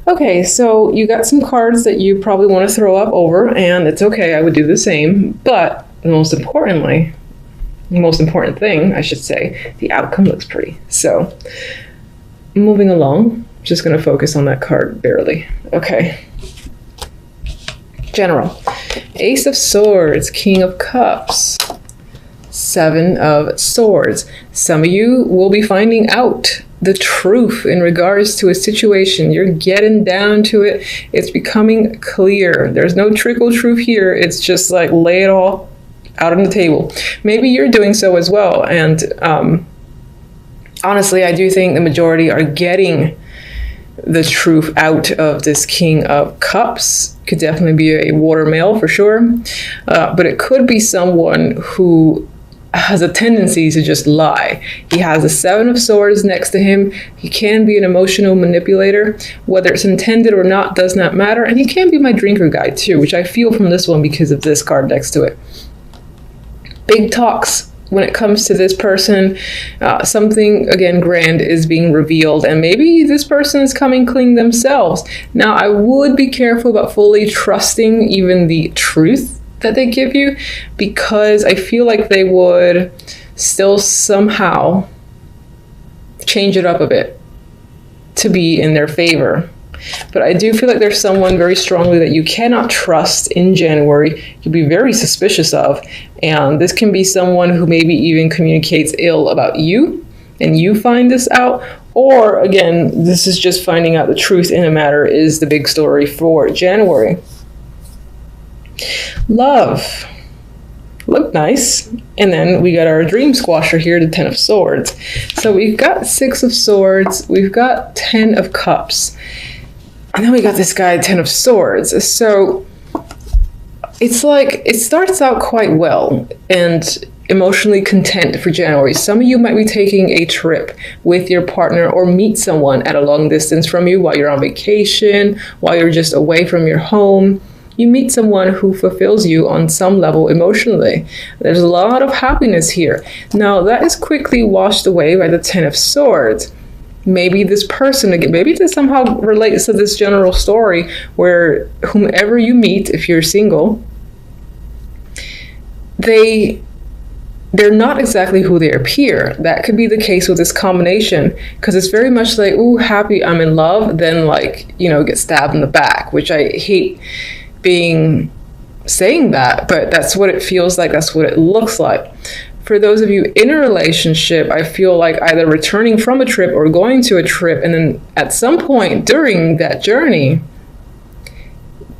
Okay, so you got some cards that you probably want to throw up over, and it's okay, I would do the same. But most importantly, the most important thing, I should say, the outcome looks pretty. So, moving along, just going to focus on that card barely. Okay. General. Ace of Swords, King of Cups, Seven of Swords. Some of you will be finding out the truth in regards to a situation. You're getting down to it. It's becoming clear. There's no trickle truth here. It's just like lay it all out on the table. Maybe you're doing so as well. And honestly, I do think the majority are getting the truth out of this King of Cups. Could definitely be a water male for sure. But it could be someone who has a tendency to just lie. He has a Seven of Swords next to him. He can be an emotional manipulator. Whether it's intended or not does not matter. And he can be my drinker guy too, which I feel from this one because of this card next to it. Big talks when it comes to this person. Something, again, grand is being revealed, and maybe this person is coming clean themselves. Now, I would be careful about fully trusting even the truth that they give you, because I feel like they would still somehow change it up a bit to be in their favor. But I do feel like there's someone very strongly that you cannot trust in January. You'll be very suspicious of. And this can be someone who maybe even communicates ill about you, and you find this out. Or again, this is just finding out the truth in a matter is the big story for January. Love. Look nice. And then we got our dream squasher here, the Ten of Swords. So we've got Six of Swords. We've got 10 of Cups. And then we got this guy, 10 of Swords. So it's like, it starts out quite well and emotionally content for January. Some of you might be taking a trip with your partner or meet someone at a long distance from you while you're on vacation, while you're just away from your home. You meet someone who fulfills you on some level emotionally. There's a lot of happiness here. Now, that is quickly washed away by the 10 of Swords. Maybe this person, again, maybe this somehow relates to this general story where whomever you meet, if you're single, they're not exactly who they appear. That could be the case with this combination, because it's very much like, ooh, happy, I'm in love, then like, you know, get stabbed in the back, which I hate saying that, but that's what it feels like, that's what it looks like. For those of you in a relationship, I feel like either returning from a trip or going to a trip, and then at some point during that journey,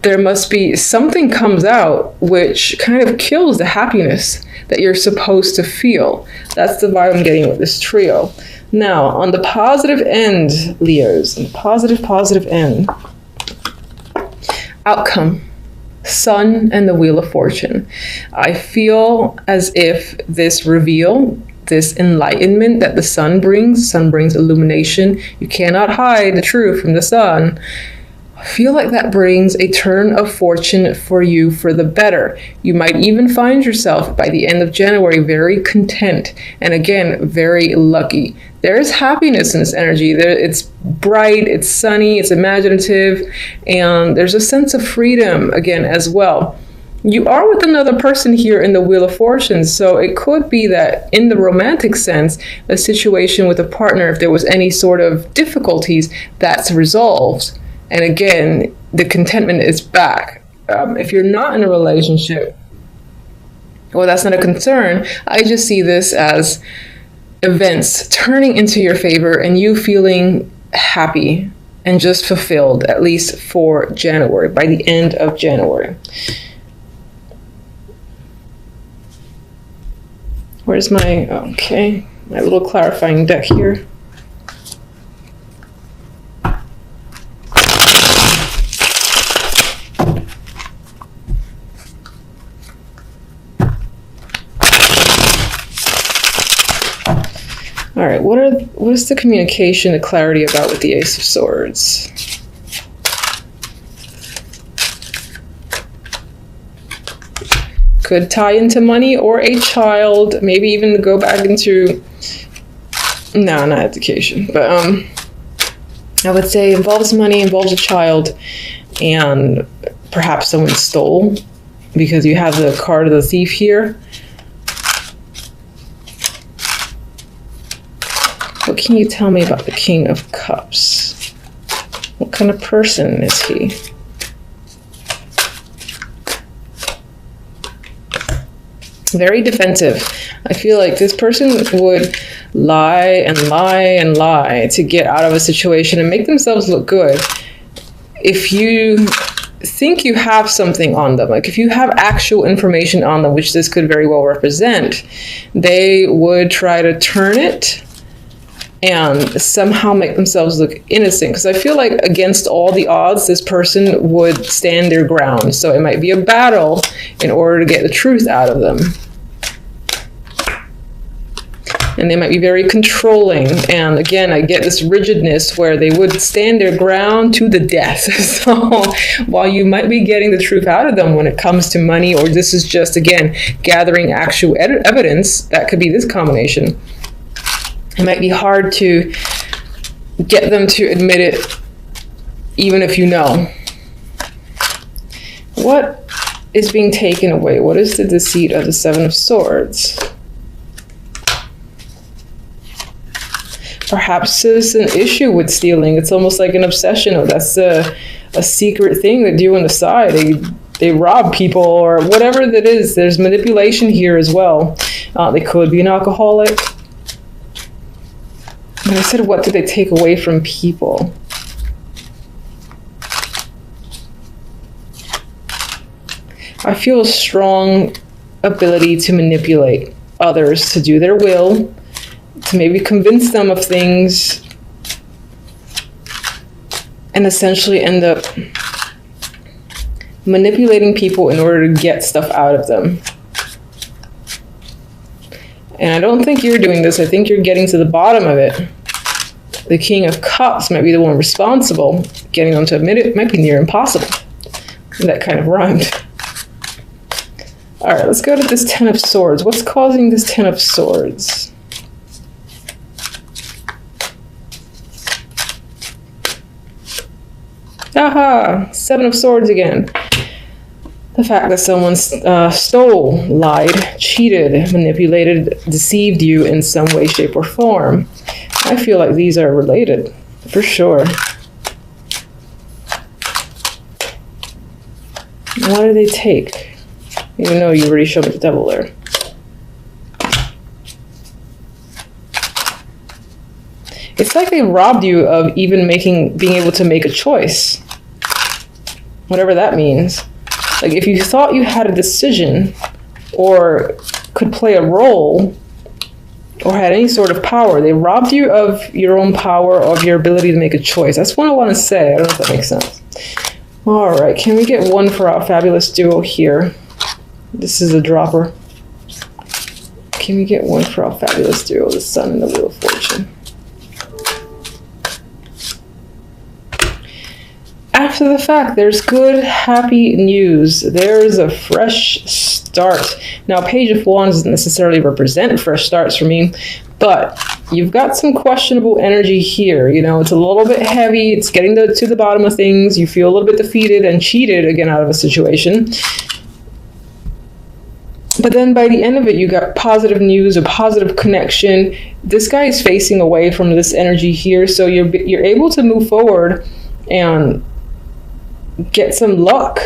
there must be something comes out which kind of kills the happiness that you're supposed to feel. That's the vibe I'm getting with this trio. Now, on the positive end, Leos, on the positive end, outcome. Sun and the Wheel of Fortune. I feel as if this reveal, this enlightenment that the sun brings illumination. You cannot hide the truth from the sun. I feel like that brings a turn of fortune for you for the better. You might even find yourself by the end of January very content and again, very lucky. There is happiness in this energy. It's bright, it's sunny, it's imaginative, and there's a sense of freedom again as well. You are with another person here in the Wheel of Fortune, so it could be that in the romantic sense, a situation with a partner, if there was any sort of difficulties, that's resolved. And again, the contentment is back. If you're not in a relationship, well, that's not a concern. I just see this as events turning into your favor and you feeling happy and just fulfilled, at least for January, by the end of January. Where's my, okay, my little clarifying deck here. All right, what is the communication, the clarity about with the Ace of Swords? Could tie into money or a child, maybe even go back into, no, not education, but I would say involves money, involves a child, and perhaps someone stole, because you have the card of the thief here. What can you tell me about the King of Cups? What kind of person is he? Very defensive. I feel like this person would lie and lie and lie to get out of a situation and make themselves look good. If you think you have something on them, like if you have actual information on them, which this could very well represent, they would try to turn it and somehow make themselves look innocent. Because I feel like against all the odds, this person would stand their ground. So it might be a battle in order to get the truth out of them. And they might be very controlling. And again, I get this rigidness where they would stand their ground to the death. So while you might be getting the truth out of them when it comes to money, or this is just, again, gathering actual evidence, that could be this combination. It might be hard to get them to admit it, even if you know. What is being taken away? What is the deceit of the Seven of Swords? Perhaps there's an issue with stealing. It's almost like an obsession. Or that's a secret thing they do on the side. They rob people or whatever that is. There's manipulation here as well. They could be an alcoholic. And I said, what do they take away from people? I feel a strong ability to manipulate others to do their will, to maybe convince them of things, and essentially end up manipulating people in order to get stuff out of them. And I don't think you're doing this. I think you're getting to the bottom of it. The King of Cups might be the one responsible. Getting them to admit it might be near impossible. That kind of rhymed. All right, let's go to this Ten of Swords. What's causing this Ten of Swords? Aha! Seven of Swords again. The fact that someone stole, lied, cheated, manipulated, deceived you in some way, shape, or form. I feel like these are related, for sure. What do they take? Even though you already showed me the devil there. It's like they robbed you of even being able to make a choice. Whatever that means. Like if you thought you had a decision or could play a role or had any sort of power, they robbed you of your own power, of your ability to make a choice. That's what I want to say. I don't know if that makes sense. All right, can we get one for our fabulous duo here? This is a dropper. Can we get one for our fabulous duo, the Sun and the Wheel of Fortune? After the fact, there's good, happy news. There's a fresh start. Now, Page of Wands doesn't necessarily represent fresh starts for me, but you've got some questionable energy here. You know, it's a little bit heavy. It's getting to the bottom of things. You feel a little bit defeated and cheated again out of a situation. But then by the end of it, you got positive news, a positive connection. This guy is facing away from this energy here, so you're able to move forward and get some luck.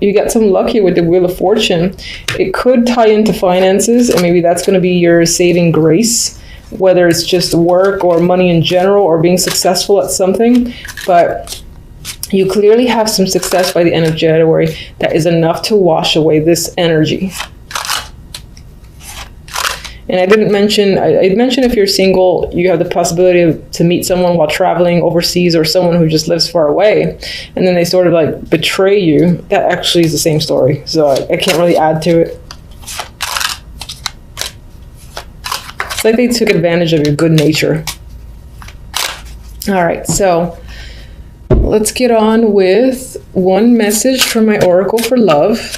You got some luck here with the Wheel of Fortune. It could tie into finances, and maybe that's going to be your saving grace, whether it's just work or money in general or being successful at something. But you clearly have some success by the end of January that is enough to wash away this energy. And I didn't mention, I mentioned if you're single, you have the possibility to meet someone while traveling overseas, or someone who just lives far away, and then they sort of like betray you. That actually is the same story, so I can't really add to it. It's like they took advantage of your good nature. All right, so let's get on with one message from my Oracle for love.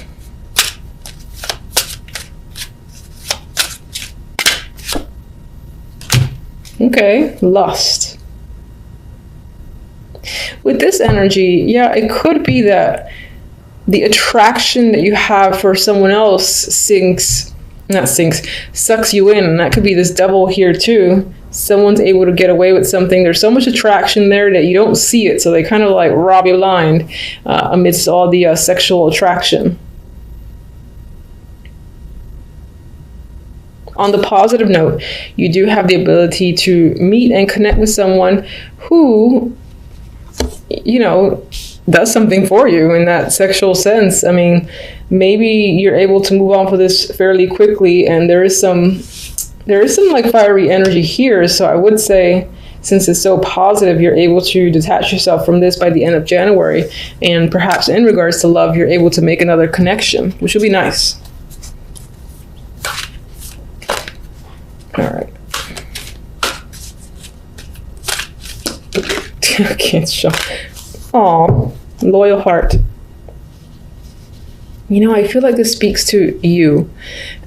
Okay, lust. with this energy, yeah, it could be that the attraction that you have for someone else sucks you in. And that could be this double here too. Someone's able to get away with something. There's so much attraction there that you don't see it. So they kind of like rob you blind amidst all the sexual attraction. On the positive note, you do have the ability to meet and connect with someone who, you know, does something for you in that sexual sense. I mean, maybe you're able to move on for this fairly quickly, and there is some like fiery energy here. So I would say, since it's so positive, you're able to detach yourself from this by the end of January. And perhaps in regards to love, you're able to make another connection, which would be nice. All right. I can't show. Aw, loyal heart. You know, I feel like this speaks to you.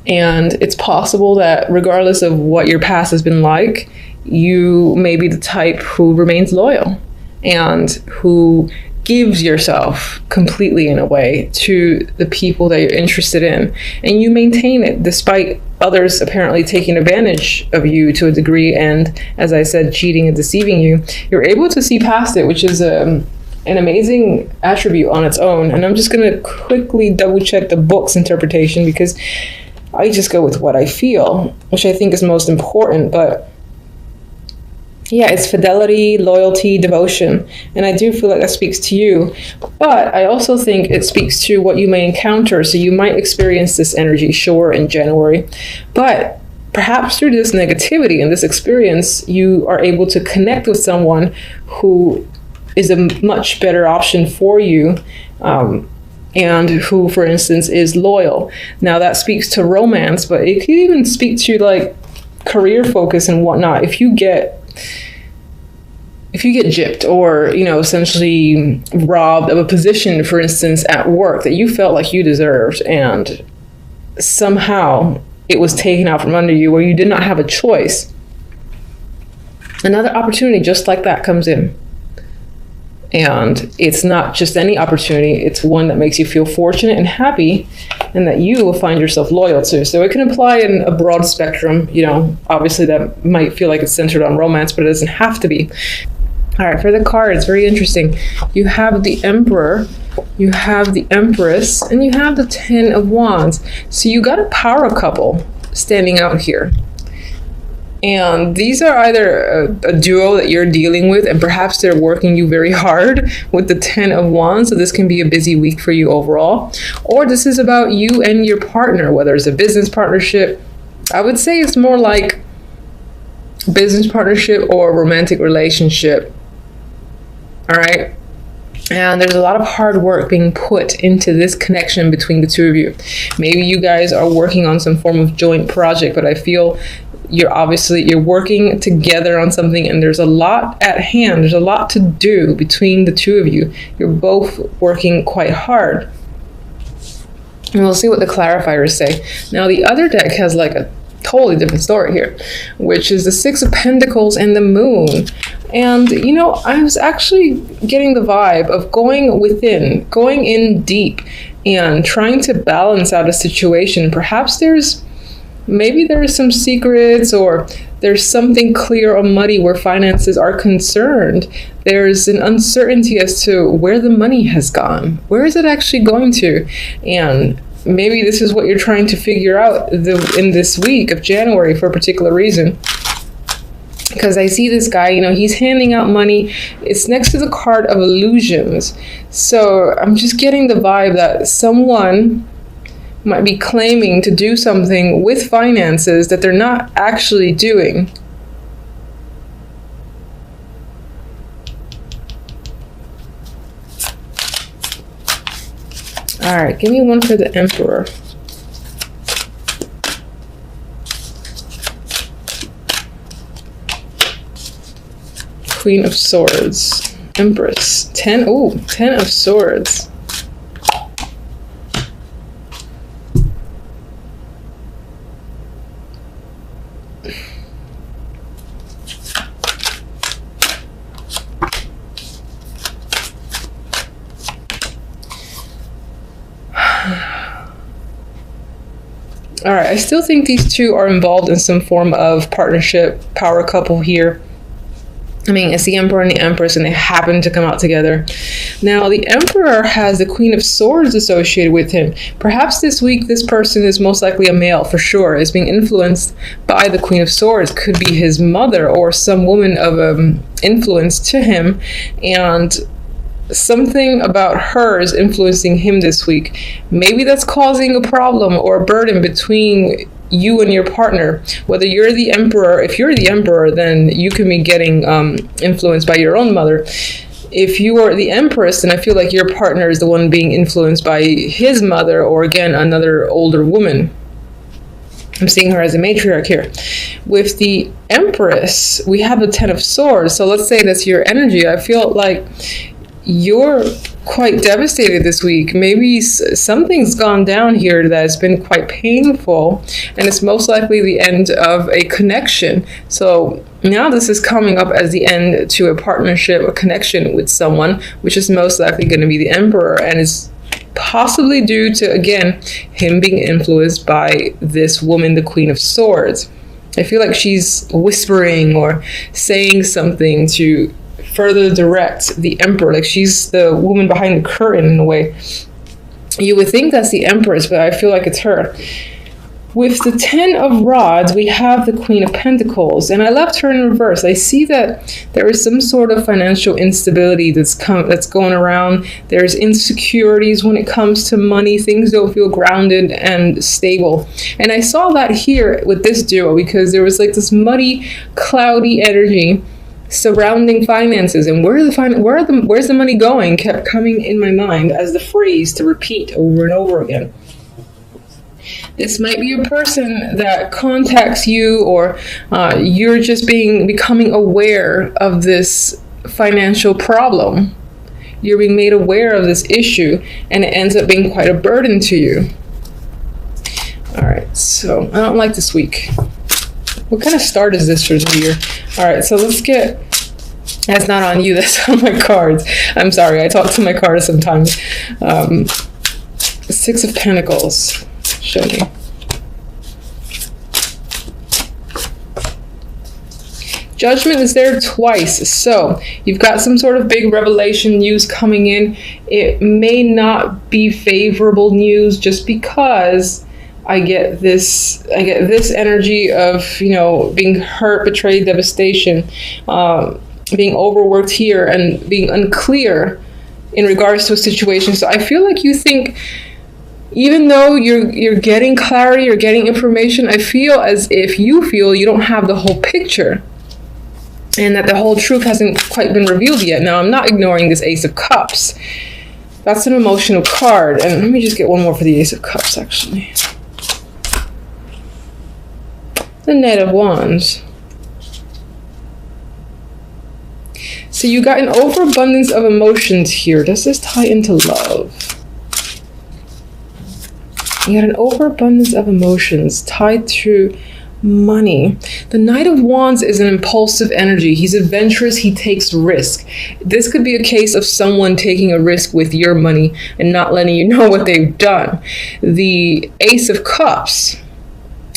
And it's possible that regardless of what your past has been like, you may be the type who remains loyal and who gives yourself completely, in a way, to the people that you're interested in. And you maintain it despite others apparently taking advantage of you to a degree. And as I said, cheating and deceiving you. You're able to see past it, which is an amazing attribute on its own. And I'm just going to quickly double check the book's interpretation, because I just go with what I feel, which I think is most important. But yeah, it's fidelity, loyalty, devotion. And I do feel like that speaks to you. But I also think it speaks to what you may encounter. So you might experience this energy, sure, in January. But perhaps through this negativity and this experience, you are able to connect with someone who is a much better option for you. And who, for instance, is loyal. Now that speaks to romance, but it could even speak to like career focus and whatnot. If you get gypped or, you know, essentially robbed of a position, for instance, at work that you felt like you deserved, and somehow it was taken out from under you where you did not have a choice, another opportunity just like that comes in. And it's not just any opportunity, it's one that makes you feel fortunate and happy, and that you will find yourself loyal to. So it can apply in a broad spectrum. You know, obviously that might feel like it's centered on romance, but it doesn't have to be. All right, for the cards, very interesting. You have the Emperor, you have the Empress, and you have the Ten of Wands. So you got a power couple standing out here. And these are either a duo that you're dealing with, and perhaps they're working you very hard with the Ten of Wands. So this can be a busy week for you overall. Or this is about you and your partner, whether it's a business partnership. I would say it's more like business partnership or romantic relationship. All right. And there's a lot of hard work being put into this connection between the two of you. Maybe you guys are working on some form of joint project, but I feel you're working together on something, and there's a lot at hand. There's a lot to do between the two of you. You're both working quite hard. And we'll see what the clarifiers say. Now, the other deck has like a totally different story here, which is the Six of Pentacles and the Moon. And, you know, I was actually getting the vibe of going within, going in deep, and trying to balance out a situation. Perhaps maybe there are some secrets, or there's something clear or muddy where finances are concerned. There's an uncertainty as to where the money has gone. Where is it actually going to? And maybe this is what you're trying to figure out in this week of January for a particular reason. Because I see this guy, you know, he's handing out money. It's next to the card of illusions. So I'm just getting the vibe that someone might be claiming to do something with finances that they're not actually doing. All right, give me one for the Emperor. Queen of Swords, Empress, 10 of Swords. All right, I still think these two are involved in some form of partnership, power couple here. I mean, it's the Emperor and the Empress, and they happen to come out together. Now, the Emperor has the Queen of Swords associated with him. Perhaps this week, this person is most likely a male, for sure, is being influenced by the Queen of Swords. Could be his mother or some woman of influence to him, and something about her is influencing him this week. Maybe that's causing a problem or a burden between you and your partner. Whether you're the Emperor, if you're the Emperor, then you can be getting influenced by your own mother. If you are the Empress, then I feel like your partner is the one being influenced by his mother, or again, another older woman. I'm seeing her as a matriarch here. With the Empress, we have the Ten of Swords. So let's say that's your energy. I feel like you're quite devastated this week. Maybe something's gone down here that's been quite painful, and it's most likely the end of a connection. So now this is coming up as the end to a partnership, a connection with someone, which is most likely going to be the Emperor, and is possibly due to, again, him being influenced by this woman, the Queen of Swords. I feel like she's whispering or saying something to further direct the Emperor, like she's the woman behind the curtain in a way. You would think that's the Empress, but I feel like it's her. With the Ten of Rods, we have the Queen of Pentacles, and I left her in reverse. I see that there is some sort of financial instability that's going around. There's insecurities when it comes to money. Things don't feel grounded and stable. And I saw that here with this duo, because there was like this muddy, cloudy energy surrounding finances, and where's the money going kept coming in my mind as the phrase to repeat over and over again. This might be a person that contacts you, or you're just becoming aware of this financial problem. You're being made aware of this issue, and it ends up being quite a burden to you. All right, so I don't like this week. What kind of start is this for the year? All right, so let's get... That's not on you, that's on my cards. I'm sorry, I talk to my cards sometimes. Six of Pentacles. Show me. Judgment is there twice. So you've got some sort of big revelation news coming in. It may not be favorable news, just because I get this energy of, you know, being hurt, betrayed, devastation, being overworked here, and being unclear in regards to a situation. So I feel like you think, even though you're getting clarity, you're getting information, I feel as if you feel you don't have the whole picture, and that the whole truth hasn't quite been revealed yet. Now, I'm not ignoring this Ace of Cups. That's an emotional card. And let me just get one more for the Ace of Cups, actually. The Knight of Wands. So you got an overabundance of emotions here. Does this tie into love? You got an overabundance of emotions tied to money. The Knight of Wands is an impulsive energy. He's adventurous. He takes risk. This could be a case of someone taking a risk with your money and not letting you know what they've done. The Ace of Cups,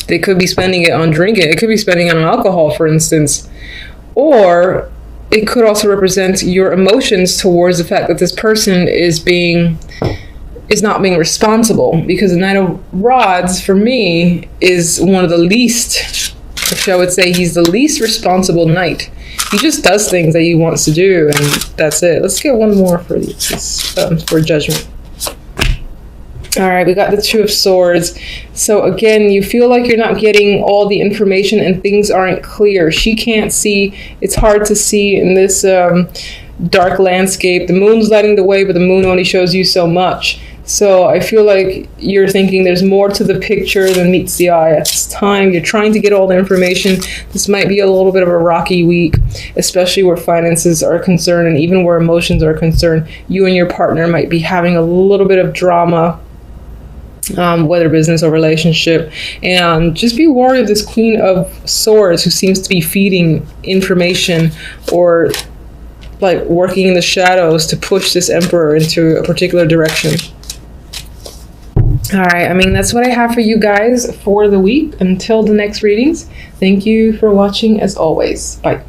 they could be spending it on drinking. It could be spending it on alcohol, for instance. Or it could also represent your emotions towards the fact that this person is not being responsible, because the Knight of Rods, for me, is one of the least, I would say he's the least responsible knight. He just does things that he wants to do, and that's it. Let's get one more for for Judgment. All right, we got the Two of Swords. So again, you feel like you're not getting all the information and things aren't clear. She can't see. It's hard to see in this dark landscape. The moon's lighting the way, but the moon only shows you so much. So I feel like you're thinking there's more to the picture than meets the eye at this time. You're trying to get all the information. This might be a little bit of a rocky week, especially where finances are concerned, and even where emotions are concerned. You and your partner might be having a little bit of drama, whether business or relationship. And just be wary of this Queen of Swords, who seems to be feeding information or like working in the shadows to push this Emperor into a particular direction. All right, I mean, that's what I have for you guys for the week. Until the next readings, thank you for watching as always. Bye.